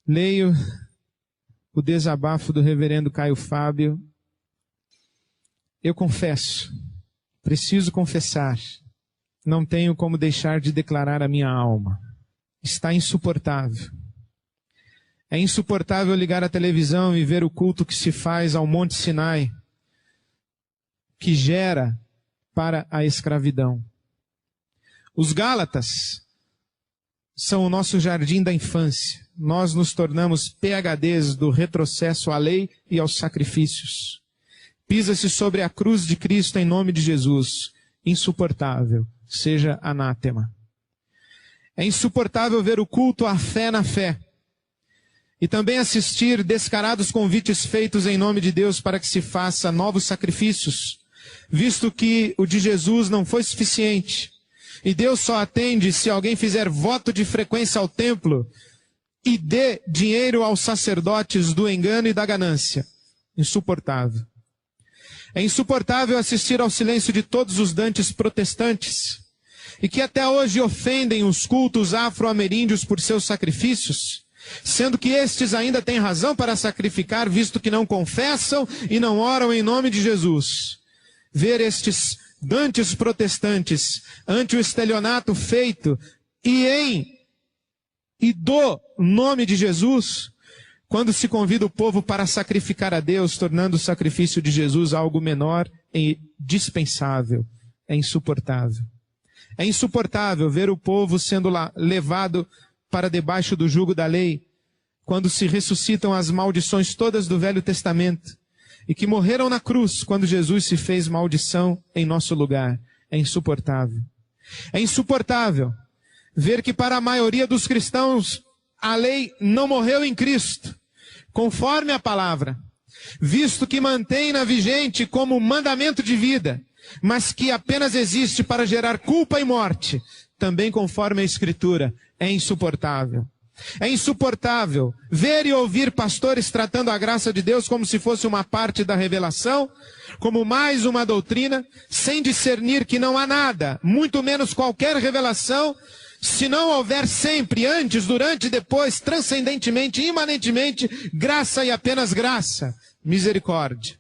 leio o desabafo do reverendo Caio Fábio, eu confesso, preciso confessar, não tenho como deixar de declarar a minha alma. Está insuportável. É insuportável ligar a televisão e ver o culto que se faz ao Monte Sinai, que gera para a escravidão. Os Gálatas são o nosso jardim da infância. Nós nos tornamos PhDs do retrocesso à lei e aos sacrifícios. Pisa-se sobre a cruz de Cristo em nome de Jesus. Insuportável, seja anátema. É insuportável ver o culto à fé na fé. E também assistir descarados convites feitos em nome de Deus para que se faça novos sacrifícios, visto que o de Jesus não foi suficiente. E Deus só atende se alguém fizer voto de frequência ao templo e dê dinheiro aos sacerdotes do engano e da ganância. Insuportável. É insuportável assistir ao silêncio de todos os dantes protestantes, e que até hoje ofendem os cultos afro-ameríndios por seus sacrifícios, sendo que estes ainda têm razão para sacrificar, visto que não confessam e não oram em nome de Jesus. Ver estes dantes protestantes ante o estelionato feito e do nome de Jesus, quando se convida o povo para sacrificar a Deus, tornando o sacrifício de Jesus algo menor e dispensável. É insuportável. É insuportável ver o povo sendo levado para debaixo do jugo da lei, quando se ressuscitam as maldições todas do Velho Testamento, e que morreram na cruz quando Jesus se fez maldição em nosso lugar. É insuportável. É insuportável ver que para a maioria dos cristãos a lei não morreu em Cristo, conforme a palavra, visto que mantém-na vigente como mandamento de vida, mas que apenas existe para gerar culpa e morte, também conforme a Escritura. É insuportável. É insuportável ver e ouvir pastores tratando a graça de Deus como se fosse uma parte da revelação, como mais uma doutrina, sem discernir que não há nada, muito menos qualquer revelação, se não houver sempre, antes, durante e depois, transcendentemente, imanentemente, graça e apenas graça, misericórdia.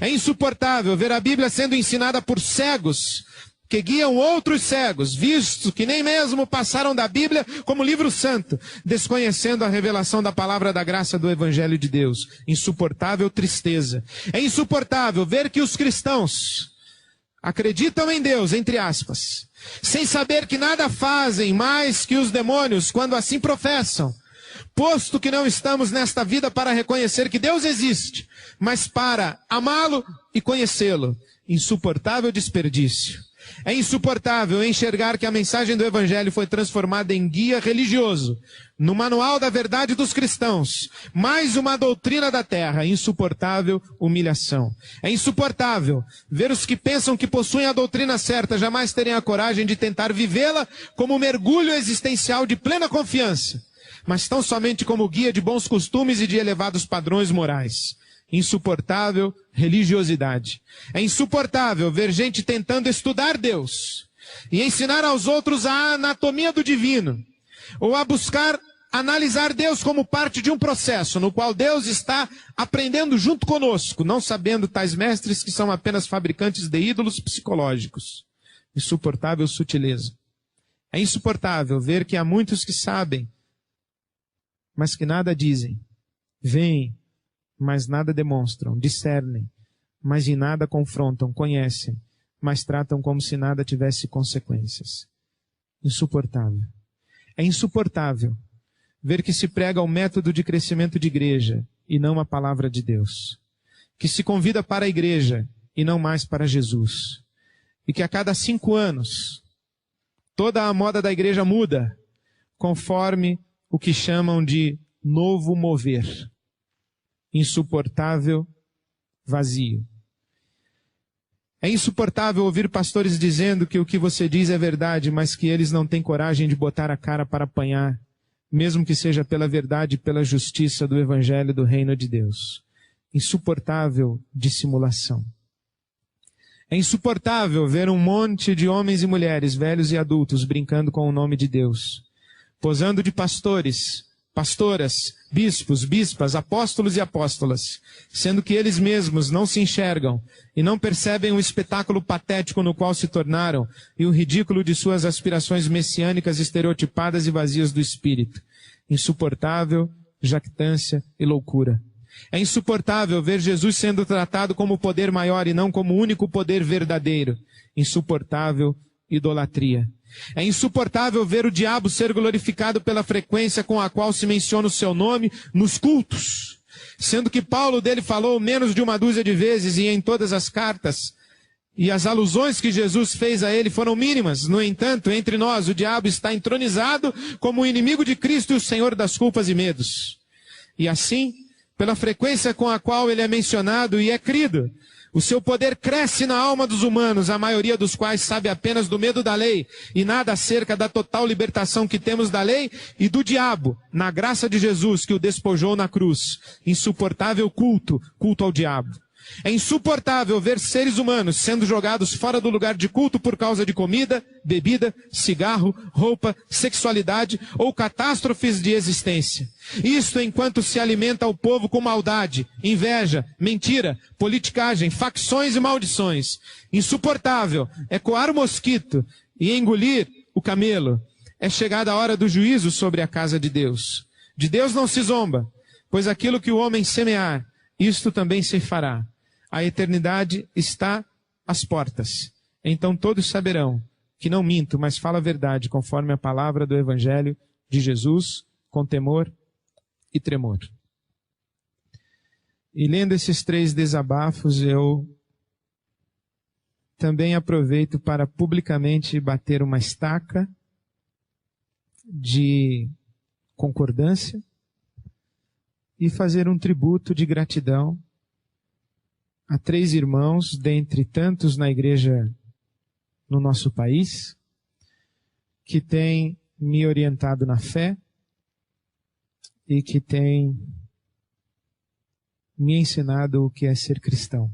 É insuportável ver a Bíblia sendo ensinada por cegos, que guiam outros cegos, visto que nem mesmo passaram da Bíblia como livro santo, desconhecendo a revelação da palavra da graça do Evangelho de Deus. Insuportável tristeza. É insuportável ver que os cristãos acreditam em Deus, entre aspas, sem saber que nada fazem mais que os demônios quando assim professam, posto que não estamos nesta vida para reconhecer que Deus existe, mas para amá-lo e conhecê-lo. Insuportável desperdício. É insuportável enxergar que a mensagem do Evangelho foi transformada em guia religioso, no manual da verdade dos cristãos, mais uma doutrina da terra. Insuportável humilhação. É insuportável ver os que pensam que possuem a doutrina certa jamais terem a coragem de tentar vivê-la como mergulho existencial de plena confiança, mas tão somente como guia de bons costumes e de elevados padrões morais. Insuportável religiosidade. É insuportável ver gente tentando estudar Deus e ensinar aos outros a anatomia do divino, ou a buscar analisar Deus como parte de um processo no qual Deus está aprendendo junto conosco, não sabendo tais mestres que são apenas fabricantes de ídolos psicológicos. Insuportável sutileza. É insuportável ver que há muitos que sabem, mas que nada dizem. Veem, mas nada demonstram. Discernem, mas em nada confrontam. Conhecem, mas tratam como se nada tivesse consequências. Insuportável. É insuportável ver que se prega o método de crescimento de igreja e não a palavra de Deus. Que se convida para a igreja e não mais para Jesus. E que a cada 5 anos toda a moda da igreja muda conforme o que chamam de novo mover. Insuportável vazio. É insuportável ouvir pastores dizendo que o que você diz é verdade, mas que eles não têm coragem de botar a cara para apanhar, mesmo que seja pela verdade e pela justiça do Evangelho do Reino de Deus. Insuportável dissimulação. É insuportável ver um monte de homens e mulheres, velhos e adultos, brincando com o nome de Deus, posando de pastores pastoras, bispos, bispas, apóstolos e apóstolas, sendo que eles mesmos não se enxergam e não percebem o espetáculo patético no qual se tornaram e o ridículo de suas aspirações messiânicas estereotipadas e vazias do espírito. Insuportável, jactância e loucura. É insuportável ver Jesus sendo tratado como poder maior e não como único poder verdadeiro. Insuportável, idolatria. É insuportável ver o diabo ser glorificado pela frequência com a qual se menciona o seu nome nos cultos, sendo que Paulo dele falou menos de uma dúzia de vezes e em todas as cartas, e as alusões que Jesus fez a ele foram mínimas. No entanto, entre nós, o diabo está entronizado como o inimigo de Cristo e o Senhor das culpas e medos. E assim, pela frequência com a qual ele é mencionado e é crido, o seu poder cresce na alma dos humanos, a maioria dos quais sabe apenas do medo da lei e nada acerca da total libertação que temos da lei e do diabo, na graça de Jesus que o despojou na cruz. Insuportável culto ao diabo. É insuportável ver seres humanos sendo jogados fora do lugar de culto por causa de comida, bebida, cigarro, roupa, sexualidade ou catástrofes de existência. Isto enquanto se alimenta o povo com maldade, inveja, mentira, politicagem, facções e maldições. Insuportável é coar o mosquito e engolir o camelo. É chegada a hora do juízo sobre a casa de Deus. De Deus não se zomba, pois aquilo que o homem semear, isto também se fará. A eternidade está às portas. Então todos saberão que não minto, mas falo a verdade, conforme a palavra do Evangelho de Jesus, com temor e tremor. E lendo esses 3 desabafos, eu também aproveito para publicamente bater uma estaca de concordância e fazer um tributo de gratidão a 3 irmãos, dentre tantos na igreja no nosso país, que têm me orientado na fé e que têm me ensinado o que é ser cristão.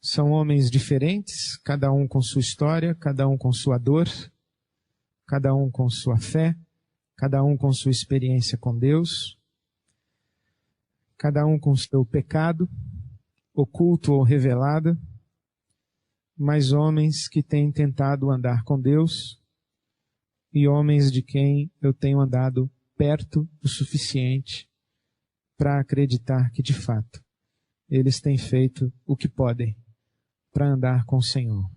São homens diferentes, cada um com sua história, cada um com sua dor, cada um com sua fé, cada um com sua experiência com Deus, cada um com seu pecado, oculto ou revelado, mas homens que têm tentado andar com Deus e homens de quem eu tenho andado perto o suficiente para acreditar que, de fato, eles têm feito o que podem para andar com o Senhor.